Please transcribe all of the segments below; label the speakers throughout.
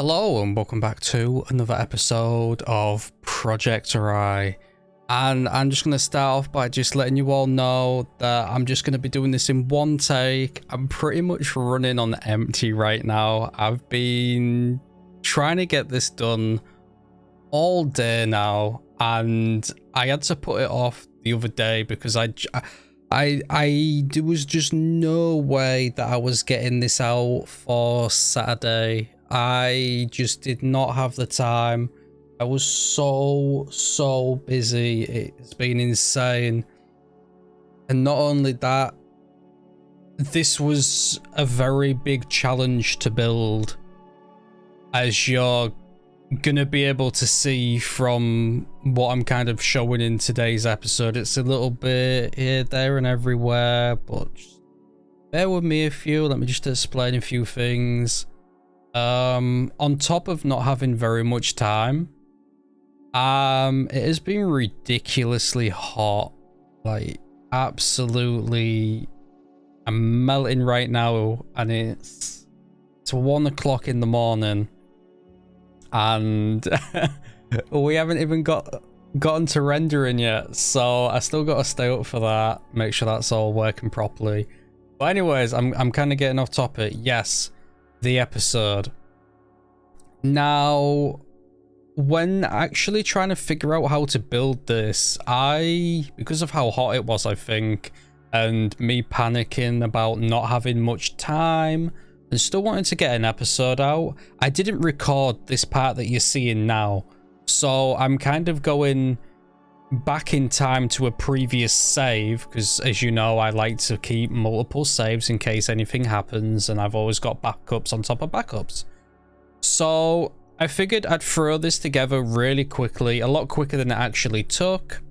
Speaker 1: Hello and welcome back to another episode of Project Oarai. And I'm just going to start off by just letting you all know that I'm just going to be doing this in one take. I'm pretty much running on empty right now. I've been trying to get this done all day now, and I had to put it off the other day because there was just no way that I was getting this out for Saturday. I just did not have the time. I was so busy. It's been insane. And not only that, this was a very big challenge to build, as you're gonna be able to see from what I'm kind of showing in today's episode. It's a little bit here, there, and everywhere, but just bear with me a few. Let me just explain a few things. On top of not having very much time, it has been ridiculously hot, like absolutely. I'm melting right now, and it's 1 o'clock in the morning, and we haven't even gotten to rendering yet, so I still got to stay up for that, make sure that's all working properly. But anyways, I'm kind of getting off topic. Yes, the episode. Now, when actually trying to figure out how to build this, because of how hot it was, I think, and me panicking about not having much time and still wanting to get an episode out, I didn't record this part that you're seeing now. So I'm kind of going back in time to a previous save, because as you know, I like to keep multiple saves in case anything happens, and I've always got backups on top of backups. So I figured I'd throw this together really quickly, a lot quicker than it actually took,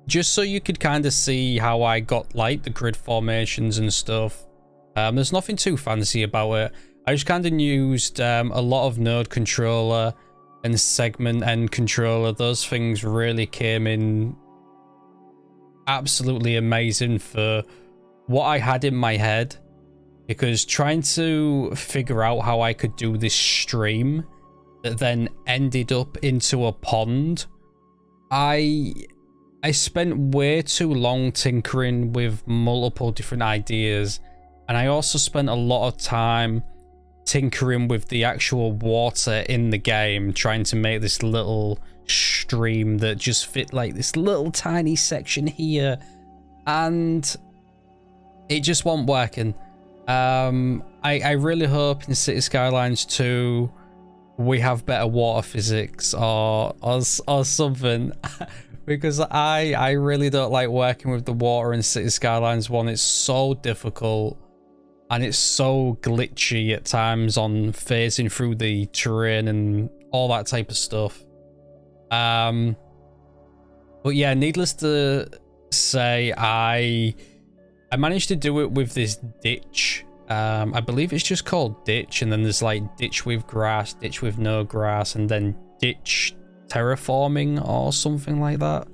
Speaker 1: just so you could kind of see how I got like the grid formations and stuff. There's nothing too fancy about it. I just kind of used a lot of node controller and segment end controller. Those things really came in absolutely amazing for what I had in my head, because trying to figure out how I could do this stream that then ended up into a pond, I spent way too long tinkering with multiple different ideas, and I also spent a lot of time tinkering with the actual water in the game, trying to make this little stream that just fit like this little tiny section here, and it just wasn't working. I really hope in City Skylines 2 we have better water physics or something, because I really don't like working with the water in City Skylines 1. It's so difficult. And it's so glitchy at times on phasing through the terrain and all that type of stuff. But yeah, needless to say, I managed to do it with this ditch. I believe it's just called ditch, and then there's like ditch with grass, ditch with no grass, and then ditch terraforming or something like that.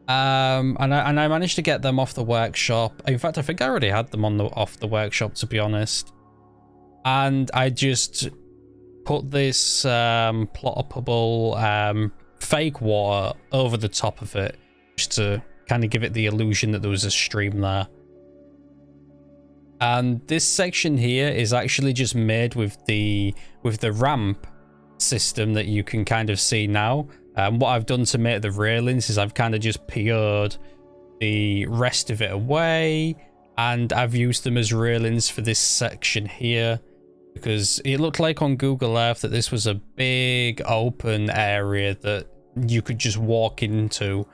Speaker 1: And I managed to get them off the workshop. In fact, I think I already had them off the workshop, to be honest. And I just put this plottable fake water over the top of it, just to kind of give it the illusion that there was a stream there. And this section here is actually just made with the ramp system that you can kind of see now. What I've done to make the railings is I've kind of just PO'd the rest of it away, and I've used them as railings for this section here, because it looked like on Google Earth that this was a big open area that you could just walk into,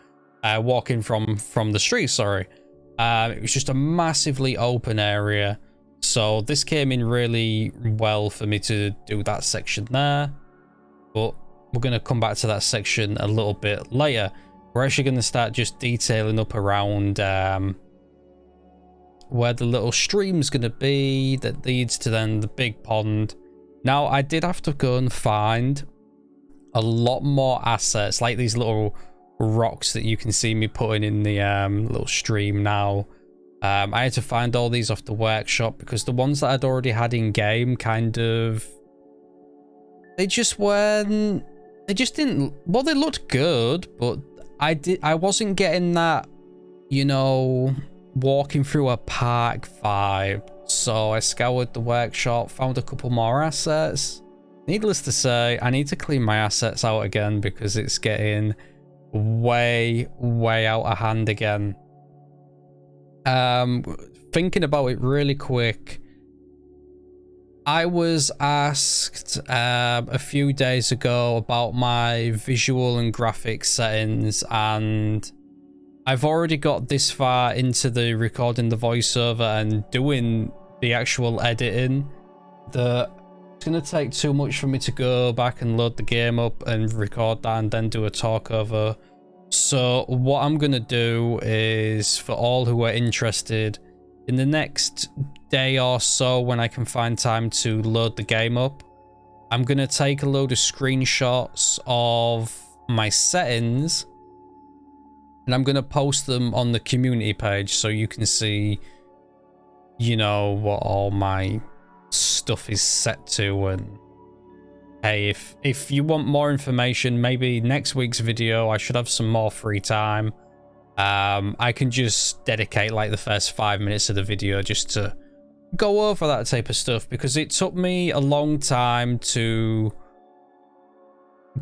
Speaker 1: walking from the street, sorry. It was just a massively open area, so this came in really well for me to do that section there. But we're going to come back to that section a little bit later. We're actually going to start just detailing up around where the little stream's going to be that leads to then the big pond. Now, I did have to go and find a lot more assets, like these little rocks that you can see me putting in the little stream now. I had to find all these off the workshop because the ones that I'd already had in game kind of they just weren't, they just didn't, well, they looked good, but I wasn't getting that, you know, walking through a park vibe. So I scoured the workshop, found a couple more assets. Needless to say, I need to clean my assets out again because it's getting way out of hand again. Thinking about it really quick, I was asked a few days ago about my visual and graphics settings, and I've already got this far into the recording the voiceover and doing the actual editing that it's going to take too much for me to go back and load the game up and record that and then do a talk over. So what I'm going to do is, for all who are interested, in the next day or so when I can find time to load the game up, I'm going to take a load of screenshots of my settings and I'm going to post them on the community page so you can see, you know, what all my stuff is set to. And hey, if you want more information, maybe next week's video, I should have some more free time. I can just dedicate like the first 5 minutes of the video just to go over that type of stuff, because it took me a long time to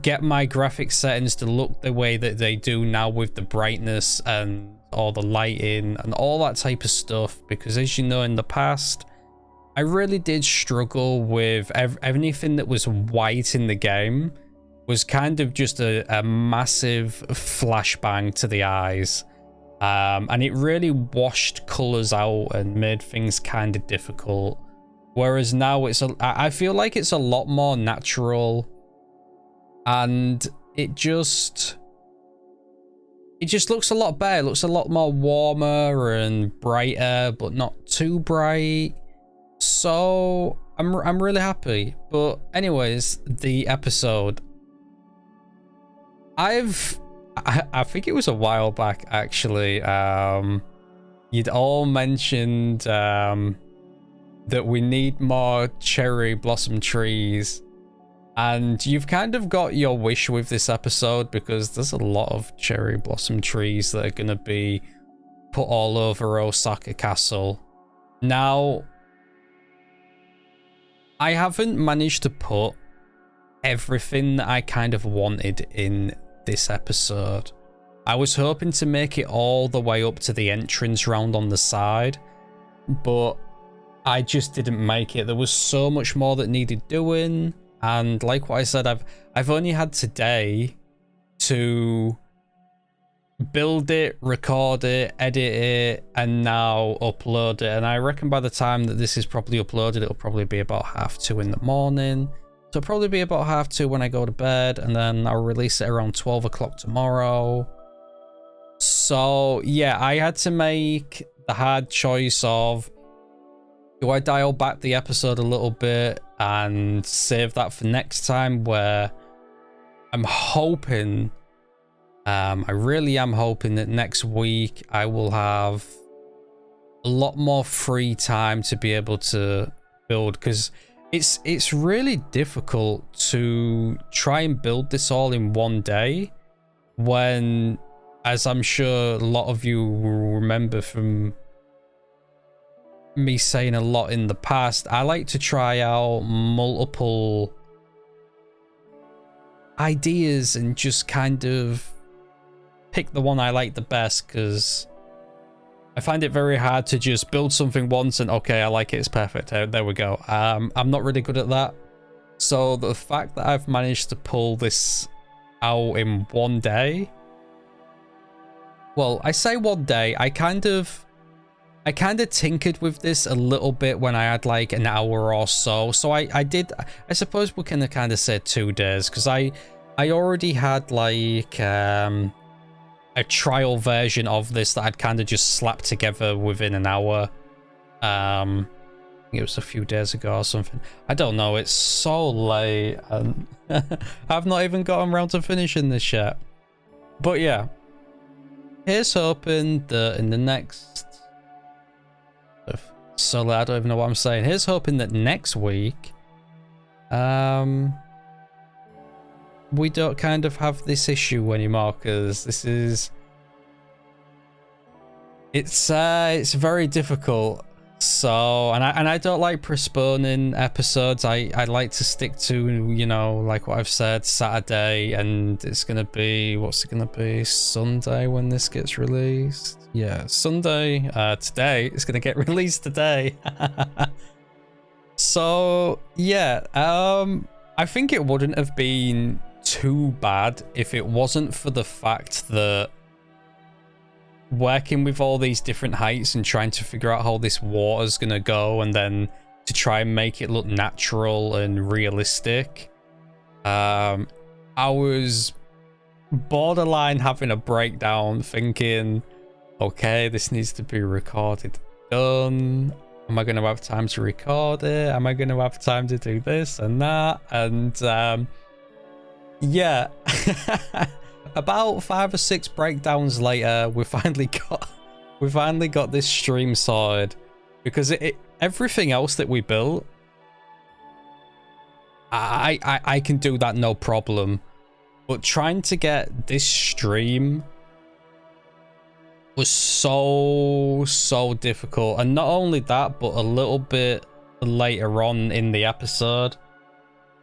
Speaker 1: get my graphic settings to look the way that they do now, with the brightness and all the lighting and all that type of stuff. Because as you know, in the past, I really did struggle with anything that was white in the game was kind of just a massive flashbang to the eyes. And it really washed colors out and made things kind of difficult. Whereas now I feel like it's a lot more natural, and it just looks a lot better. It looks a lot more warmer and brighter, but not too bright. So I'm really happy. But anyways, the episode, I think it was a while back actually, you'd all mentioned that we need more cherry blossom trees, and you've kind of got your wish with this episode, because there's a lot of cherry blossom trees that are going to be put all over Osaka Castle. Now, I haven't managed to put everything that I kind of wanted in this episode. I was hoping to make it all the way up to the entrance round on the side, but I just didn't make it. There was so much more that needed doing, and like what I said, I've only had today to build it, record it, edit it, and now upload it. And I reckon by the time that this is probably uploaded, it'll probably be about 2:30 in the morning. So it'll probably be about 2:30 when I go to bed, and then I'll release it around 12 o'clock tomorrow. So yeah, I had to make the hard choice of, do I dial back the episode a little bit and save that for next time, where I'm hoping, I really am hoping that next week I will have a lot more free time to be able to build, because it's really difficult to try and build this all in one day, when, as I'm sure a lot of you will remember from me saying a lot in the past, I like to try out multiple ideas and just kind of pick the one I like the best, because I find it very hard to just build something once and okay, I like it, it's perfect, there we go. I'm not really good at that. So the fact that I've managed to pull this out in one day, well, I say one day, I kind of tinkered with this a little bit when I had like an hour or so. So I suppose we can kind of say 2 days, because I already had like a trial version of this that I'd kind of just slapped together within an hour. I think it was a few days ago or something. I don't know, it's so late and I've not even gotten around to finishing this yet. But yeah, here's hoping that in the next, so I don't even know what I'm saying. Here's hoping that next week, we don't kind of have this issue anymore, because this is... It's very difficult. So, and I don't like postponing episodes. I like to stick to, you know, like what I've said, Saturday, and it's gonna be, what's it gonna be, Sunday when this gets released? Yeah, Sunday, today. It's gonna get released today. So yeah, I think it wouldn't have been too bad if it wasn't for the fact that working with all these different heights and trying to figure out how this water's gonna go, and then to try and make it look natural and realistic, I was borderline having a breakdown, thinking, okay, this needs to be recorded, done. Am I gonna have time to record it? Am I gonna have time to do this and that? And yeah. About 5 or 6 breakdowns later, we finally got this stream sorted, because everything else that we built, I can do that no problem, but trying to get this stream was so difficult. And not only that, but a little bit later on in the episode,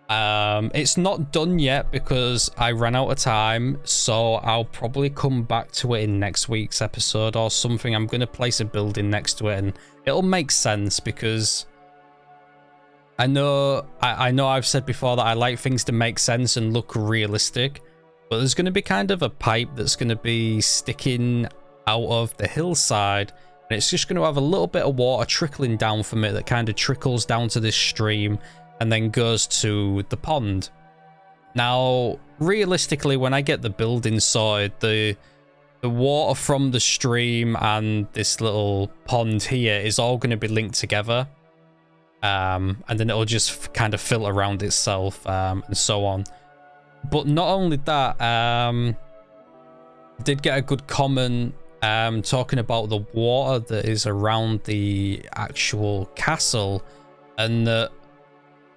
Speaker 1: it's not done yet because I ran out of time, so I'll probably come back to it in next week's episode or something. I'm gonna place a building next to it, and it'll make sense, because I know I've said before that I like things to make sense and look realistic, but there's gonna be kind of a pipe that's gonna be sticking out of the hillside, and it's just gonna have a little bit of water trickling down from it that kind of trickles down to this stream and then goes to the pond. Now, realistically, when I get the building sorted, the water from the stream and this little pond here is all going to be linked together. And then it'll just kind of filter around itself, and so on. But not only that, I did get a good comment talking about the water that is around the actual castle, and that,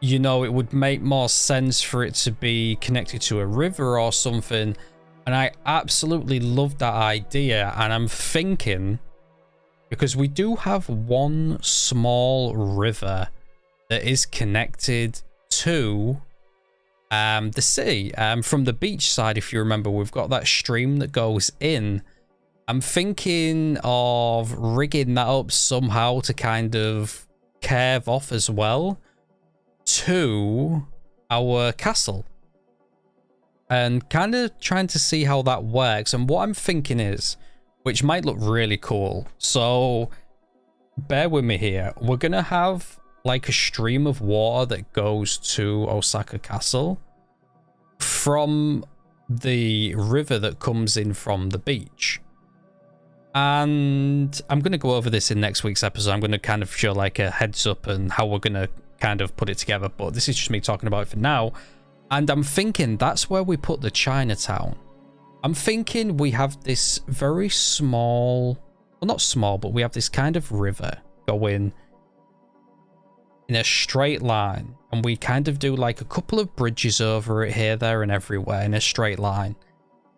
Speaker 1: you know, it would make more sense for it to be connected to a river or something. And I absolutely love that idea. And I'm thinking, because we do have one small river that is connected to the city, from the beach side. If you remember, we've got that stream that goes in. I'm thinking of rigging that up somehow to kind of curve off as well to our castle, and kind of trying to see how that works. And what I'm thinking is, which might look really cool, so bear with me here, we're gonna have like a stream of water that goes to Osaka Castle from the river that comes in from the beach. And I'm going to go over this in next week's episode. I'm going to kind of show like a heads up and how we're going to kind of put it together, but this is just me talking about it for now. And I'm thinking that's where we put the Chinatown. I'm thinking we have this very small, well, not small, but we have this kind of river going in a straight line, and we kind of do like a couple of bridges over it here, there, and everywhere in a straight line.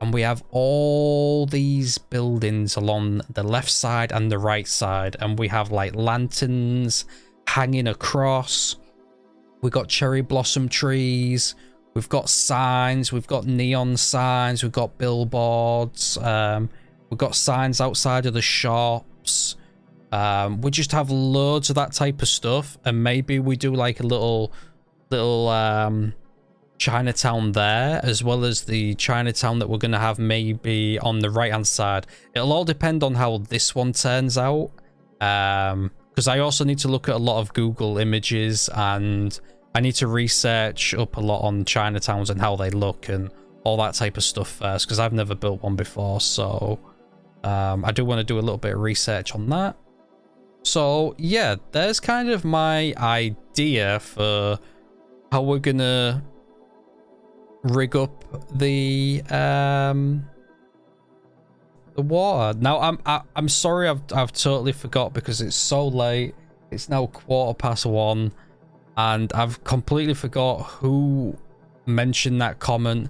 Speaker 1: And we have all these buildings along the left side and the right side, and we have like lanterns hanging across. We've got cherry blossom trees, we've got signs, we've got neon signs, we've got billboards, we've got signs outside of the shops. We just have loads of that type of stuff, and maybe we do like a little Chinatown there, as well as the Chinatown that we're going to have maybe on the right hand side. It'll all depend on how this one turns out, because I also need to look at a lot of Google images, and I need to research up a lot on Chinatowns and how they look and all that type of stuff first, because I've never built one before. So I do want to do a little bit of research on that. So yeah, there's kind of my idea for how we're gonna rig up the water. Now I'm sorry, I've totally forgot, because it's so late. It's now 1:15, and I've completely forgot who mentioned that comment.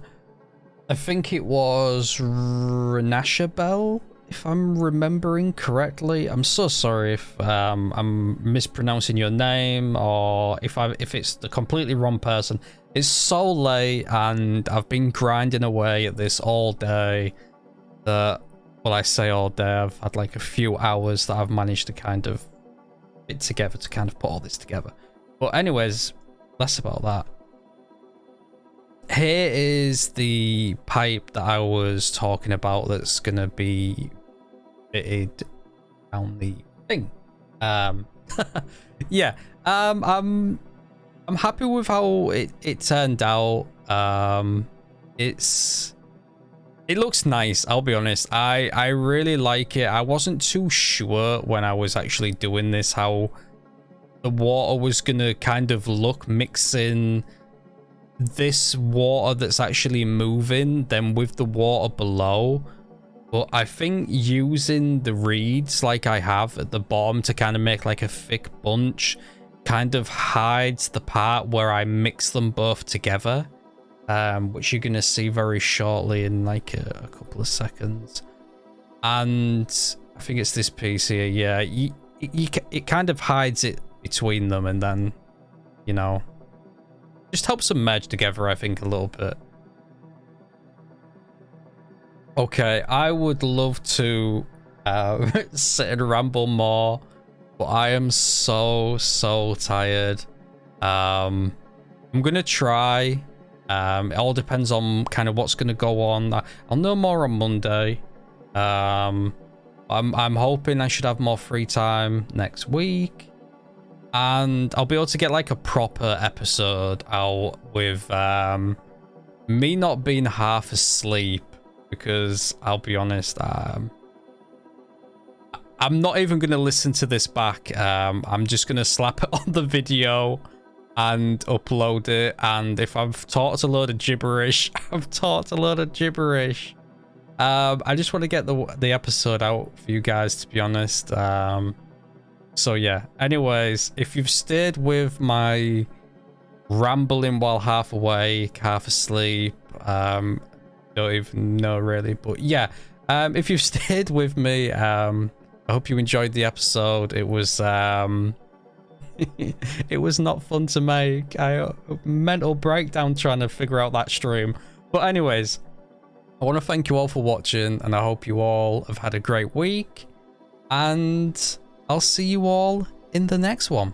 Speaker 1: I think it was Renashabel, if I'm remembering correctly. I'm so sorry if I'm mispronouncing your name, or if it's the completely wrong person. It's so late and I've been grinding away at this all day that, well, I say all day, I've had like a few hours that I've managed to kind of fit together to kind of put all this together. But anyways, less about that. Here is the pipe that I was talking about that's gonna be fitted down the thing. Yeah. I'm happy with how it turned out. It looks nice, I'll be honest. I really like it. I wasn't too sure when I was actually doing this how the water was gonna kind of look, mixing this water that's actually moving then with the water below. But I think using the reeds like I have at the bottom to kind of make like a thick bunch kind of hides the part where I mix them both together, which you're gonna see very shortly in like a couple of seconds. And I think it's this piece here. Yeah, it kind of hides it between them, and then, you know, just helps them merge together, I think, a little bit. Okay, I would love to sit and ramble more, but I am so tired. I'm gonna try. It all depends on kind of what's gonna go on. I'll know more on Monday. I'm hoping I should have more free time next week, and I'll be able to get like a proper episode out with me not being half asleep, because I'll be honest, I'm not even gonna listen to this back. I'm just gonna slap it on the video and upload it, and if I've talked a load of gibberish, I've talked a load of gibberish. I just want to get the episode out for you guys, to be honest. So yeah, anyways, if you've stayed with my rambling while half awake, half asleep, don't even know really, but yeah, if you've stayed with me, I hope you enjoyed the episode. It was it was not fun to make. I mental breakdown trying to figure out that stream. But anyways, I want to thank you all for watching, and I hope you all have had a great week, and I'll see you all in the next one.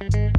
Speaker 2: you.